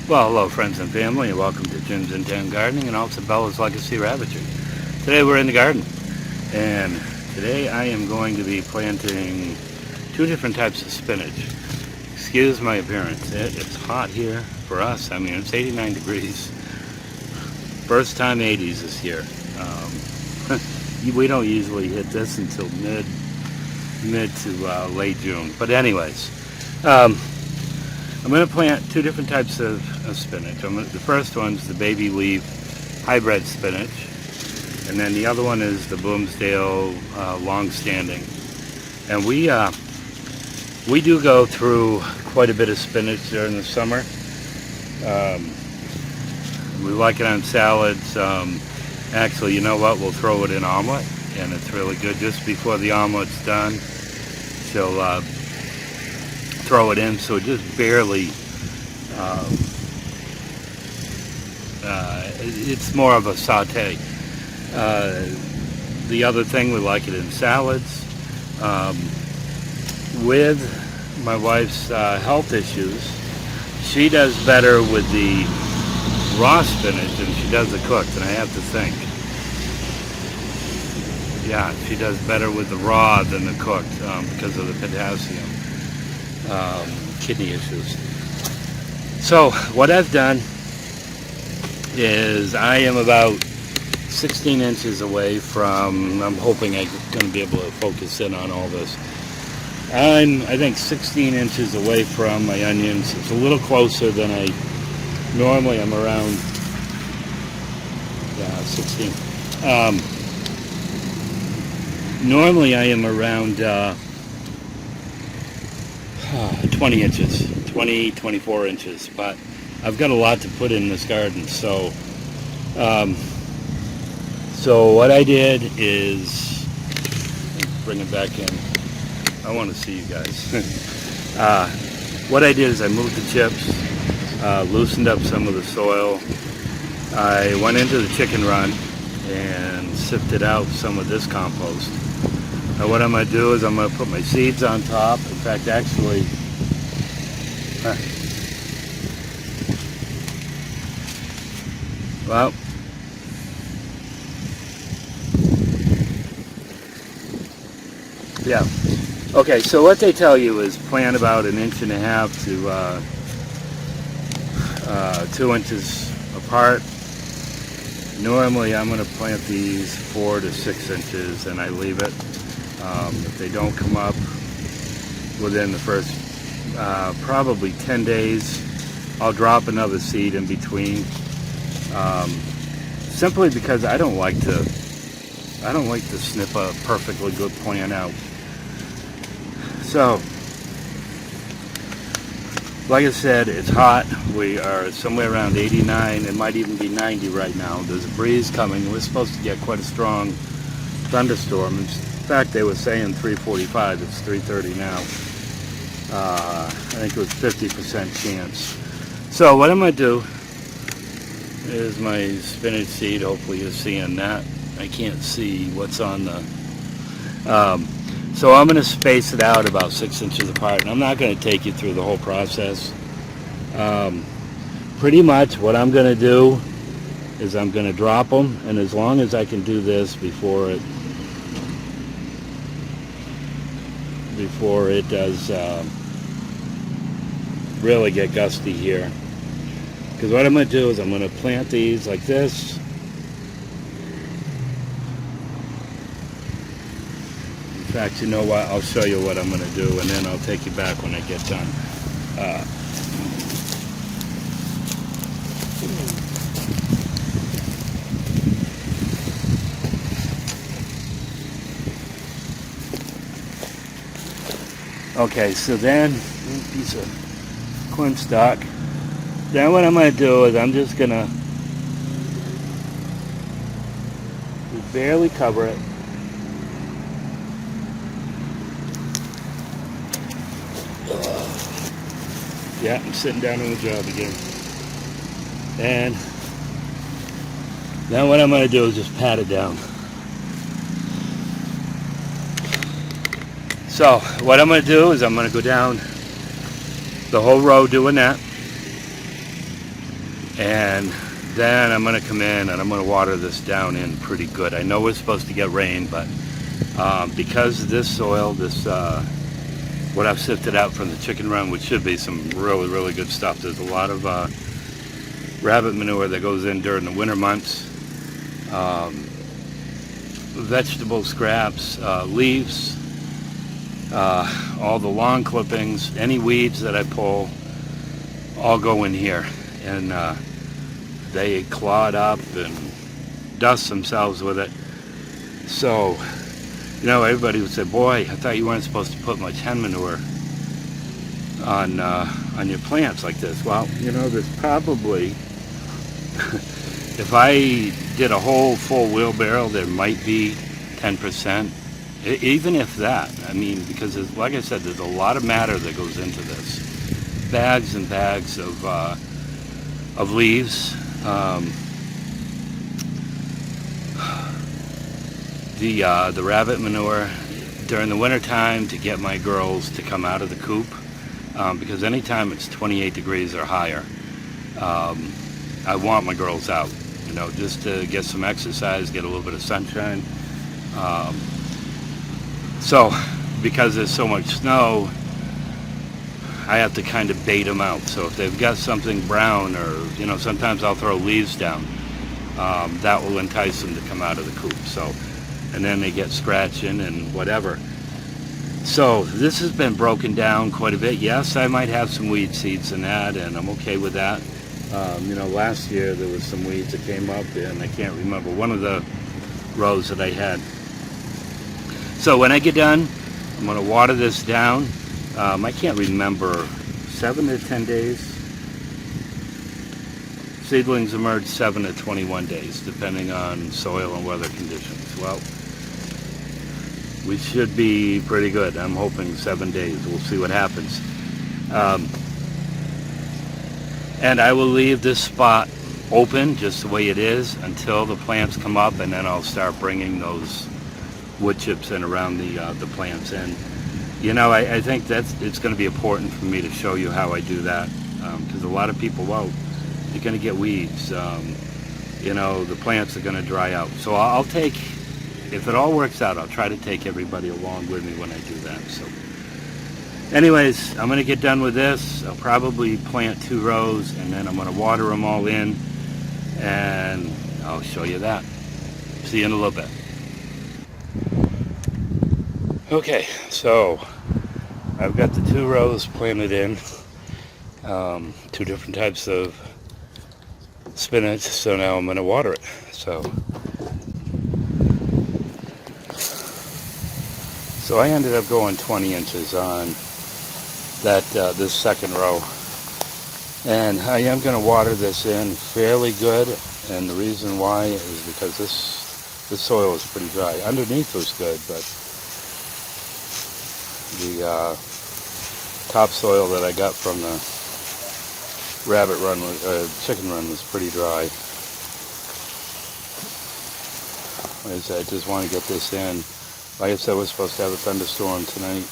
Well, hello friends and family, and welcome to Jim's in Town Gardening and also Bella's Legacy Rabbitry. Today we're in the garden, and today I am going to be planting two different types of spinach. Excuse my appearance, it's hot here for us. I mean, it's 89 degrees. First time 80s this year. We don't usually hit this until mid to late June. But anyways, I'm going to plant two different types of spinach. The first one's the baby leaf hybrid spinach, and then the other one is the Bloomsdale long-standing. And we do go through quite a bit of spinach during the summer. We like it on salads. Actually, you know what? We'll throw it in omelet, and it's really good. Just before the omelet's done, she'll throw it in, so it just barely, it's more of a saute. The other thing, we like it in salads. With my wife's health issues, she does better with the raw spinach than she does the cooked, and I have to think. Yeah, she does better with the raw than the cooked because of the potassium. Kidney issues. So what I've done is I am about 16 inches away from, I'm hoping I'm going to be able to focus in on all this. I think 16 inches away from my onions. It's a little closer than I normally am around. 16. Normally I am around 20 inches, 24 inches, but I've got a lot to put in this garden, so what I did is, bring it back in, I want to see you guys. What I did is I moved the chips, loosened up some of the soil, I went into the chicken run and sifted out some of this compost. Now what I'm going to do is I'm going to put my seeds on top. In fact, actually, well, yeah. Okay, so what they tell you is plant about 1.5 to 2 inches apart. Normally I'm going to plant these 4 to 6 inches and I leave it. If they don't come up within the first probably 10 days, I'll drop another seed in between. Simply because I don't like to snip a perfectly good plant out. So, like I said, it's hot. We are somewhere around 89. It might even be 90 right now. There's a breeze coming. We're supposed to get quite a strong thunderstorm. In fact, they were saying 3:45. It's 3:30 now. I think it was 50% chance. So what I'm going to do is my spinach seed. Hopefully you're seeing that. I can't see what's on the... so I'm going to space it out about 6 inches apart, and I'm not going to take you through the whole process. Pretty much what I'm going to do is I'm going to drop them, and as long as I can do this before it does really get gusty here. Because what I'm going to do is I'm going to plant these like this. In fact, you know what? I'll show you what I'm going to do, and then I'll take you back when I get done. Okay, so then, piece of corn stalk. Then what I'm going to do is I'm just going to barely cover it. Yeah, I'm sitting down on the job again. And then what I'm going to do is just pat it down. So what I'm going to do is I'm going to go down the whole row doing that. And then I'm going to come in and I'm going to water this down in pretty good. I know we're supposed to get rain, but because this soil, what I've sifted out from the chicken run, which should be some really, really good stuff. There's a lot of rabbit manure that goes in during the winter months. Vegetable scraps, leaves, all the lawn clippings, any weeds that I pull, all go in here. And they clod up and dust themselves with it. So, you know, everybody would say, boy, I thought you weren't supposed to put much hen manure on your plants like this. Well, you know, there's probably, if I did a whole full wheelbarrow, there might be 10%, even if that. I mean, because there's, like I said, there's a lot of matter that goes into this. Bags and bags of leaves. The rabbit manure during the winter time to get my girls to come out of the coop, because anytime it's 28 degrees or higher, I want my girls out, you know, just to get some exercise, get a little bit of sunshine. So because there's so much snow, I have to kind of bait them out. So if they've got something brown, or, you know, sometimes I'll throw leaves down, that will entice them to come out of the coop. So, and then they get scratching and whatever. So this has been broken down quite a bit. Yes, I might have some weed seeds in that, and I'm okay with that. You know, last year there was some weeds that came up, and I can't remember one of the rows that I had. So when I get done, I'm going to water this down. I can't remember, 7 to 10 days. Seedlings emerge 7 to 21 days, depending on soil and weather conditions. Well, we should be pretty good. I'm hoping 7 days. We'll see what happens. And I will leave this spot open just the way it is until the plants come up, and then I'll start bringing those wood chips in around the plants. And you know, I think it's going to be important for me to show you how I do that, because a lot of people, well, you're going to get weeds, you know, the plants are going to dry out. So I'll take, if it all works out, I'll try to take everybody along with me when I do that. So anyways, I'm going to get done with this. I'll probably plant 2 rows, and then I'm going to water them all in, and I'll show you that. See you in a little bit. Okay, so I've got the 2 rows planted in, 2 different types of spinach, so now I'm going to water it. So I ended up going 20 inches on that this second row, and I am going to water this in fairly good, and the reason why is because this soil is pretty dry. Underneath was good, but the topsoil that I got from the rabbit run, chicken run, was pretty dry. Like I said, I just want to get this in. Like I said, we're supposed to have a thunderstorm tonight,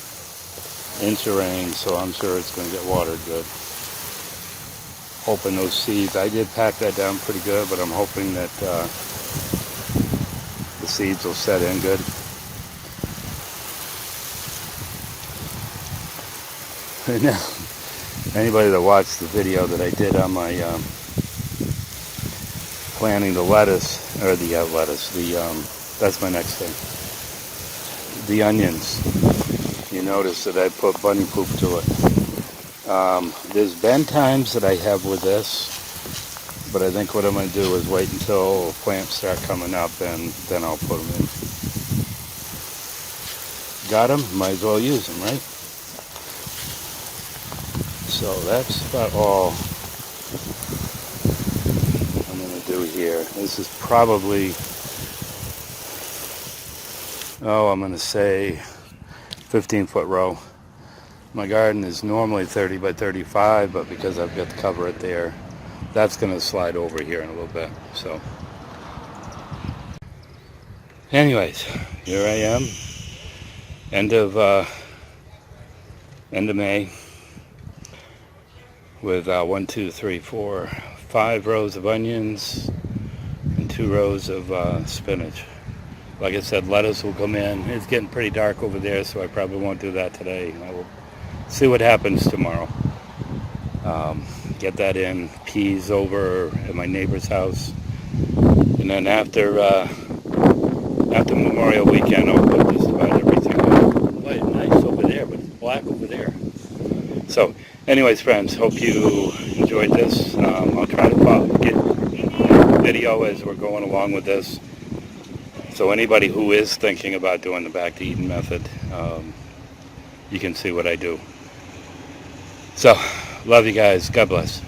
inch of rain, so I'm sure it's going to get watered good. Hoping those seeds, I did pack that down pretty good, but I'm hoping that the seeds will set in good. Now, anybody that watched the video that I did on my planting the lettuce, or the that's my next thing, the onions, you notice that I put bunny poop to it. There's been times that I have with this, but I think what I'm going to do is wait until plants start coming up, and then I'll put them in. Got them, might as well use them, right? So that's about all I'm going to do here. This is probably, I'm going to say 15-foot row. My garden is normally 30 by 35, but because I've got to cover it there, that's going to slide over here in a little bit. So anyways, here I am, end of May, with 1, 2, 3, 4, 5 rows of onions and 2 rows of spinach. Like I said, lettuce will come in. It's getting pretty dark over there, so I probably won't do that today. I will see what happens tomorrow. Get that in. Peas over at my neighbor's house. And then after Memorial Weekend, I'll put just about everything on. Boy, it's nice over there, but it's black over there. So, anyways, friends, hope you enjoyed this. I'll try to get video as we're going along with this. So anybody who is thinking about doing the back to Eden method, you can see what I do. So, love you guys. God bless.